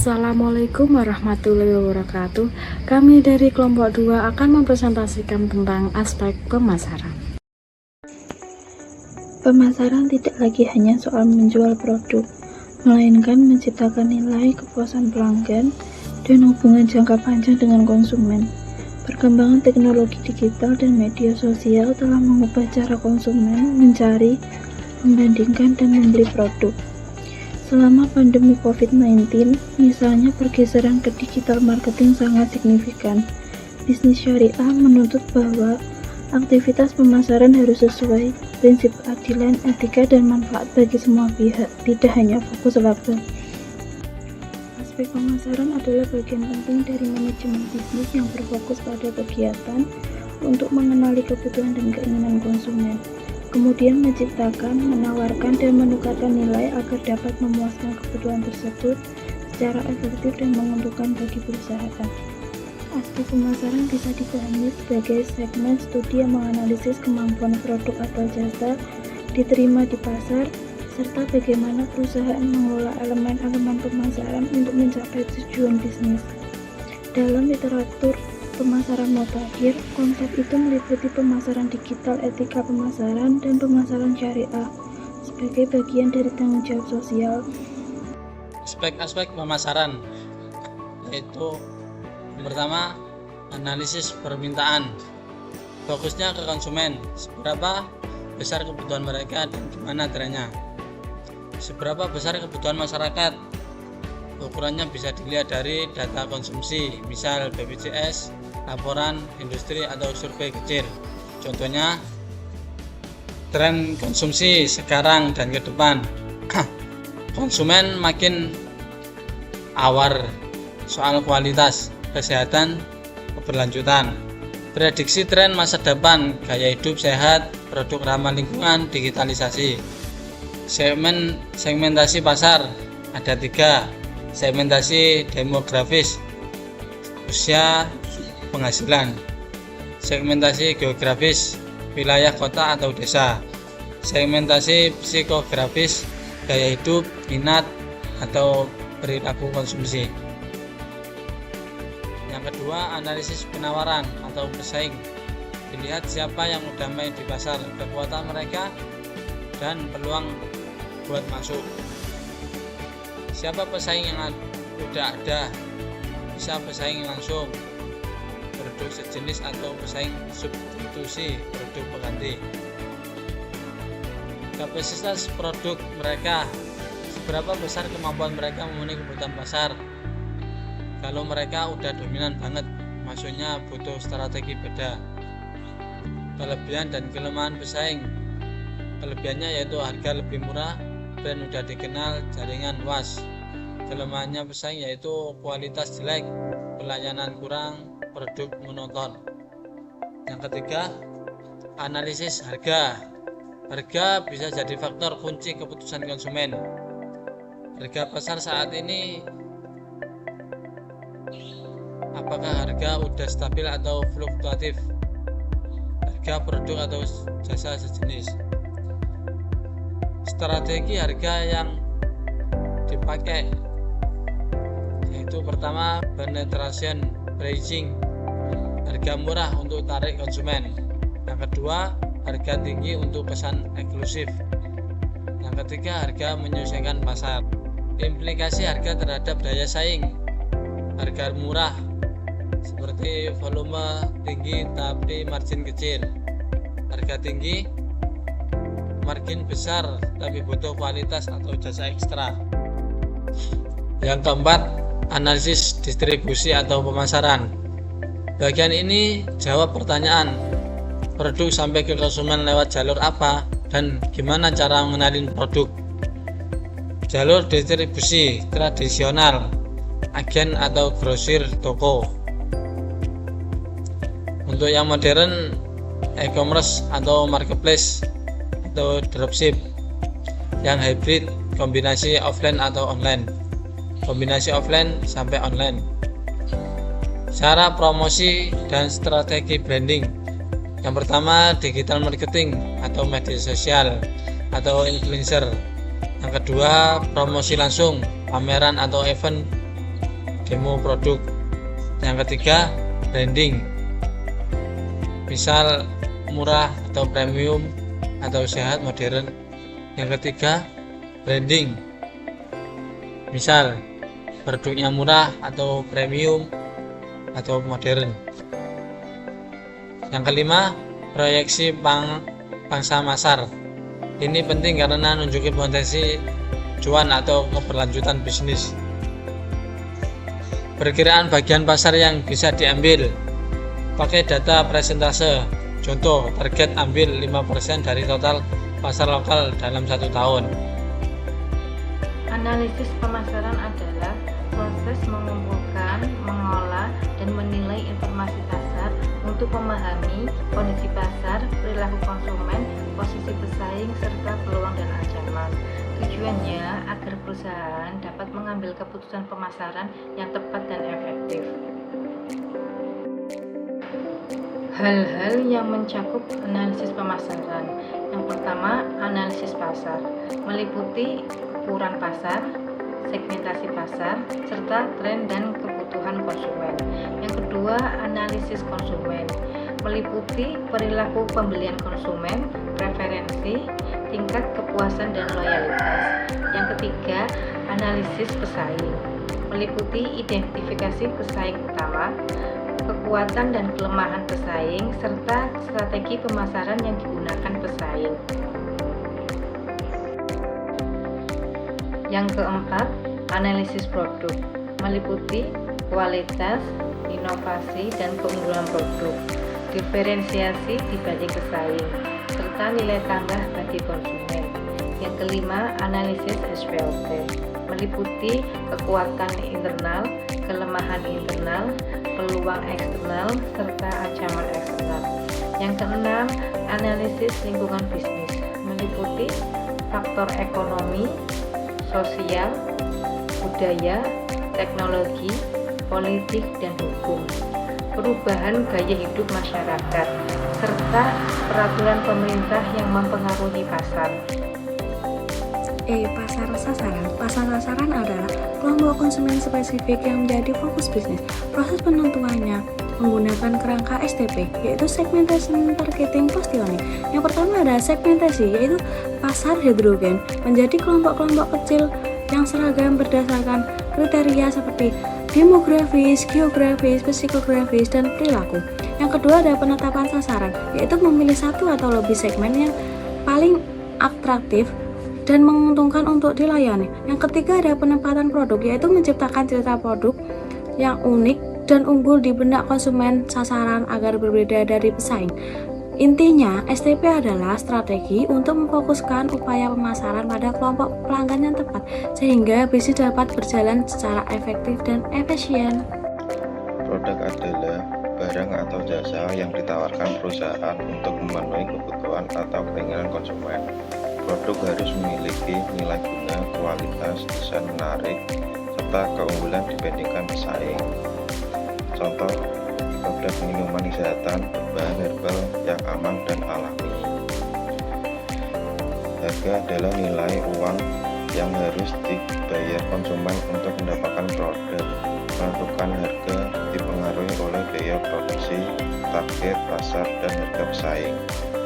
Assalamualaikum warahmatullahi wabarakatuh. Kami dari kelompok 2 akan mempresentasikan tentang aspek pemasaran. Pemasaran tidak lagi hanya soal menjual produk, melainkan menciptakan nilai, kepuasan pelanggan, dan hubungan jangka panjang dengan konsumen. Perkembangan teknologi digital dan media sosial telah mengubah cara konsumen mencari, membandingkan, dan membeli produk. Selama pandemi COVID-19, misalnya pergeseran ke digital marketing sangat signifikan. Bisnis syariah menuntut bahwa aktivitas pemasaran harus sesuai prinsip keadilan, etika, dan manfaat bagi semua pihak, tidak hanya fokus laba. Aspek pemasaran adalah bagian penting dari manajemen bisnis yang berfokus pada kegiatan untuk mengenali kebutuhan dan keinginan konsumen, kemudian menciptakan, menawarkan, dan menukarkan nilai agar dapat memuaskan kebutuhan tersebut secara efektif dan menguntungkan bagi perusahaan. Aspek pemasaran bisa dipahami sebagai segmen studi yang menganalisis kemampuan produk atau jasa diterima di pasar, serta bagaimana perusahaan mengelola elemen-elemen pemasaran untuk mencapai tujuan bisnis. Dalam literatur pemasaran mutakhir, konsep itu meliputi pemasaran digital, etika pemasaran, dan pemasaran syariah sebagai bagian dari tanggung jawab sosial. Aspek-aspek pemasaran yaitu yang pertama, analisis permintaan. Fokusnya ke konsumen, seberapa besar kebutuhan mereka dan gimana trennya. Seberapa besar kebutuhan masyarakat, ukurannya bisa dilihat dari data konsumsi, misal BPJS, laporan industri atau survei kecil. Contohnya tren konsumsi sekarang dan ke depan. Konsumen makin aware soal kualitas, kesehatan, keberlanjutan. Prediksi tren masa depan, gaya hidup sehat, produk ramah lingkungan, digitalisasi. Segmentasi pasar ada 3. Segmentasi demografis, usia, penghasilan. Segmentasi geografis, wilayah kota atau desa. Segmentasi psikografis, gaya hidup, minat atau perilaku konsumsi. Yang kedua, analisis penawaran atau pesaing. Dilihat siapa yang udah main di pasar, kekuatan mereka dan peluang buat masuk. Siapa pesaing yang udah ada, bisa pesaing langsung, produk sejenis atau pesaing substitusi produk pengganti. Kapasitas produk mereka, seberapa besar kemampuan mereka memenuhi kebutuhan pasar. Kalau mereka udah dominan banget, maksudnya butuh strategi beda. Kelebihan dan kelemahan pesaing. Kelebihannya yaitu harga lebih murah, brand udah dikenal, jaringan luas. Kelemahannya pesaing yaitu kualitas jelek, pelayanan kurang, produk monoton. Yang ketiga, analisis harga. Harga bisa jadi faktor kunci keputusan konsumen. Harga pasar saat ini, apakah harga udah stabil atau fluktuatif? Harga produk atau jasa sejenis. Strategi harga yang dipakai yaitu pertama, penetration pricing, harga murah untuk tarik konsumen. Yang kedua, harga tinggi untuk pesan eksklusif. Yang ketiga, harga menyesuaikan pasar. Implikasi harga terhadap daya saing. Harga murah seperti volume tinggi tapi margin kecil. Harga tinggi, margin besar tapi butuh kualitas atau jasa ekstra. Yang keempat, analisis distribusi atau pemasaran. Bagian ini jawab pertanyaan, produk sampai ke konsumen lewat jalur apa dan gimana cara mengenalin produk. Jalur distribusi tradisional, agen atau grosir toko. Untuk yang modern, e-commerce atau marketplace atau dropship. Yang hybrid, kombinasi offline atau online. Kombinasi offline sampai online. Cara promosi dan strategi branding. Yang pertama, digital marketing atau media sosial atau influencer. Yang kedua, promosi langsung, pameran atau event demo produk. Yang ketiga, branding. Misal murah atau premium atau sehat modern. Yang ketiga, branding. Misal produknya murah atau premium atau modern. Yang kelima, proyeksi pangsa pasar. Ini penting karena nunjukin potensi cuan atau keberlanjutan bisnis. Perkiraan bagian pasar yang bisa diambil. Pakai data persentase. Contoh, target ambil 5% dari total pasar lokal dalam 1 tahun. Analisis pemasaran adalah proses mengumpulkan, mengolah, dan menilai informasi pasar untuk memahami kondisi pasar, perilaku konsumen, posisi pesaing, serta peluang dan ancaman. Tujuannya agar perusahaan dapat mengambil keputusan pemasaran yang tepat dan efektif. Hal-hal yang mencakup analisis pemasaran. Yang pertama, analisis pasar, meliputi ukuran pasar, segmentasi pasar, serta tren dan kebutuhan konsumen. Yang kedua, analisis konsumen, meliputi perilaku pembelian konsumen, preferensi, tingkat kepuasan dan loyalitas. Yang ketiga, analisis pesaing, meliputi identifikasi pesaing utama, kekuatan dan kelemahan pesaing, serta strategi pemasaran yang digunakan pesaing. Yang keempat, analisis produk, meliputi kualitas, inovasi, dan keunggulan produk, diferensiasi dibanding pesaing, serta nilai tambah bagi konsumen. Yang kelima, analisis SWOT, meliputi kekuatan internal, kelemahan internal, peluang eksternal, serta ancaman eksternal. Yang keenam, analisis lingkungan bisnis, meliputi faktor ekonomi, sosial, budaya, teknologi, politik, dan hukum, perubahan gaya hidup masyarakat, serta peraturan pemerintah yang mempengaruhi pasar. Pasar sasaran. Pasar sasaran adalah kelompok konsumen spesifik yang menjadi fokus bisnis. Proses penentuannya menggunakan kerangka STP, yaitu Segmentation Targeting Positioning. Yang pertama ada segmentasi, yaitu pasar heterogen, menjadi kelompok-kelompok kecil yang seragam berdasarkan kriteria seperti demografis, geografis, psikografis, dan perilaku. Yang kedua ada penetapan sasaran, yaitu memilih satu atau lebih segmen yang paling atraktif dan menguntungkan untuk dilayani. Yang ketiga ada penempatan produk, yaitu menciptakan cerita produk yang unik dan unggul di benak konsumen sasaran agar berbeda dari pesaing. Intinya, STP adalah strategi untuk memfokuskan upaya pemasaran pada kelompok pelanggan yang tepat, sehingga bisnis dapat berjalan secara efektif dan efisien. Produk adalah barang atau jasa yang ditawarkan perusahaan untuk memenuhi kebutuhan atau keinginan konsumen. Produk harus memiliki nilai guna, kualitas, desain menarik, serta keunggulan dibandingkan pesaing. Contoh, produk minuman kesehatan berbahan herbal yang aman dan alami. Harga adalah nilai uang yang harus dibayar konsumen untuk mendapatkan produk. Menentukan harga dipengaruhi oleh biaya produksi, target pasar, dan harga pesaing.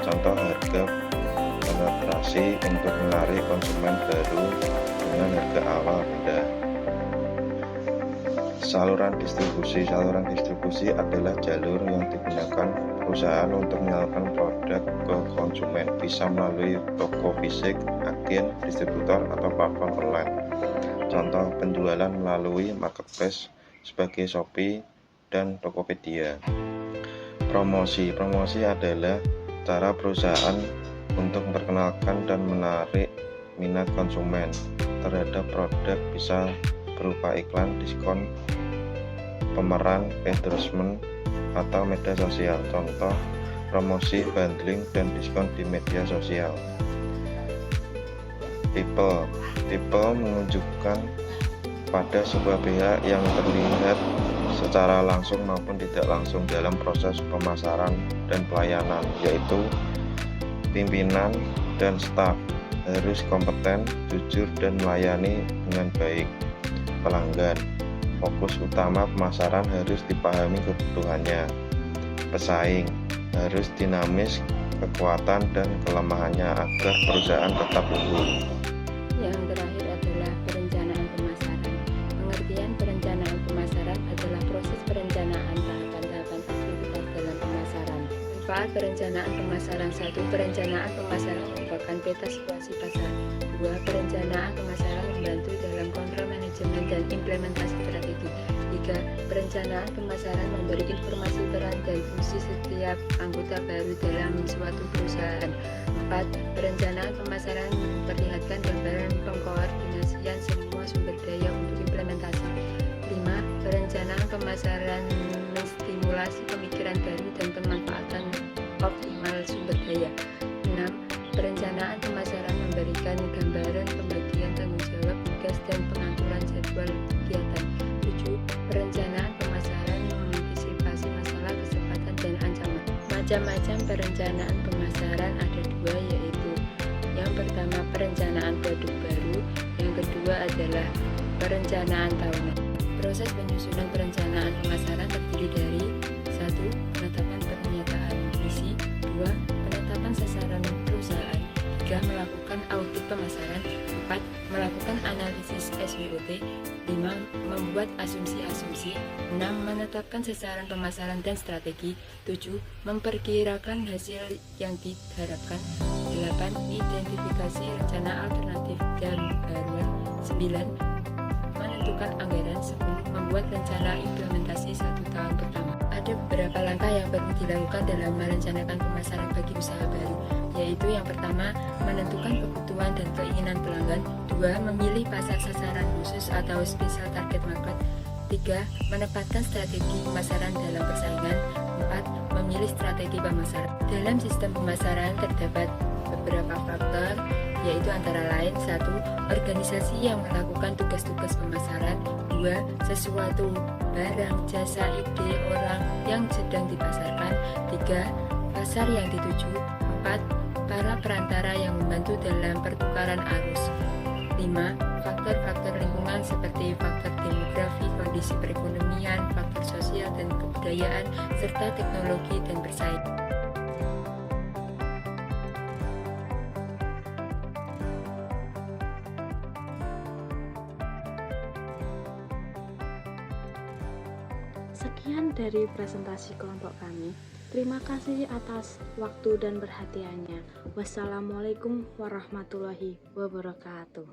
Contoh, harga penetrasi untuk menarik konsumen baru dengan harga awal rendah. Saluran distribusi adalah jalur yang digunakan perusahaan untuk menyalurkan produk ke konsumen, bisa melalui toko fisik, agen, distributor, atau platform online. Contoh, penjualan melalui marketplace sebagai Shopee dan Tokopedia. Promosi adalah cara perusahaan untuk memperkenalkan dan menarik minat konsumen terhadap produk, bisa berupa iklan, diskon, pemeran, endorsement, atau media sosial. Contoh, promosi, bundling, dan diskon di media sosial. People menunjukkan pada sebuah pihak yang terlihat secara langsung maupun tidak langsung dalam proses pemasaran dan pelayanan, yaitu pimpinan dan staf harus kompeten, jujur, dan melayani dengan baik pelanggan. Fokus utama pemasaran harus dipahami kebutuhannya. Pesaing harus dinamis, kekuatan dan kelemahannya agar perusahaan tetap unggul. Yang terakhir adalah perencanaan pemasaran. Pengertian perencanaan pemasaran adalah proses perencanaan tahapan-tahapan aktivitas dalam pemasaran. Manfaat perencanaan pemasaran. 1. Perencanaan pemasaran merupakan peta situasi pasar. 2. Perencanaan pemasaran membantu dalam kontrol manajemen dan implementasi strategi. 3. Perencanaan pemasaran memberi informasi peran dan fungsi setiap anggota baru dalam suatu perusahaan. 4. Perencanaan pemasaran memperlihatkan gambaran pengkoordinasian semua sumber daya untuk implementasi. 5. Perencanaan pemasaran menstimulasi pemikiran baru dan pemanfaatan optimal sumber daya. 6. Perencanaan pemasaran memberikan gambaran pembagian tanggung jawab tugas dan pengaturan jadwal kegiatan. 7. Perencanaan pemasaran mengantisipasi masalah, kesempatan, dan ancaman. Macam-macam perencanaan pemasaran ada dua, yaitu yang pertama perencanaan produk baru, yang kedua adalah perencanaan tahunan. Proses penyusunan perencanaan pemasaran terdiri dari 1. Penetapan pernyataan visi, 2. Penetapan sasaran perusahaan, 3. Melakukan audit pemasaran, 4. Melakukan analisis SWOT, 5. Membuat asumsi-asumsi, 6. Menetapkan sasaran pemasaran dan strategi, 7. Memperkirakan hasil yang diharapkan, 8. Identifikasi rencana alternatif dan baruan, 9. Menentukan anggaran, 10. Membuat rencana implementasi 1 tahun pertama. Ada beberapa langkah yang perlu dilakukan dalam merencanakan pemasaran bagi usaha baru, yaitu yang pertama, menentukan kebutuhan dan keinginan pelanggan. 2. Memilih pasar sasaran khusus atau special target market. 3. Menempatkan strategi pemasaran dalam persaingan. 4. Memilih strategi pemasaran. Dalam sistem pemasaran terdapat beberapa faktor, yaitu antara lain 1. Organisasi yang melakukan tugas-tugas pemasaran. 2. Sesuatu, barang, jasa, ide, orang yang sedang dipasarkan. 3. Pasar yang dituju. 4. Para perantara yang membantu dalam pertukaran arus. 5. Faktor-faktor lingkungan seperti faktor demografi, kondisi perekonomian, faktor sosial dan kebudayaan, serta teknologi dan bersaing. Sekian dari presentasi kelompok kami. Terima kasih atas waktu dan perhatiannya. Wassalamualaikum warahmatullahi wabarakatuh.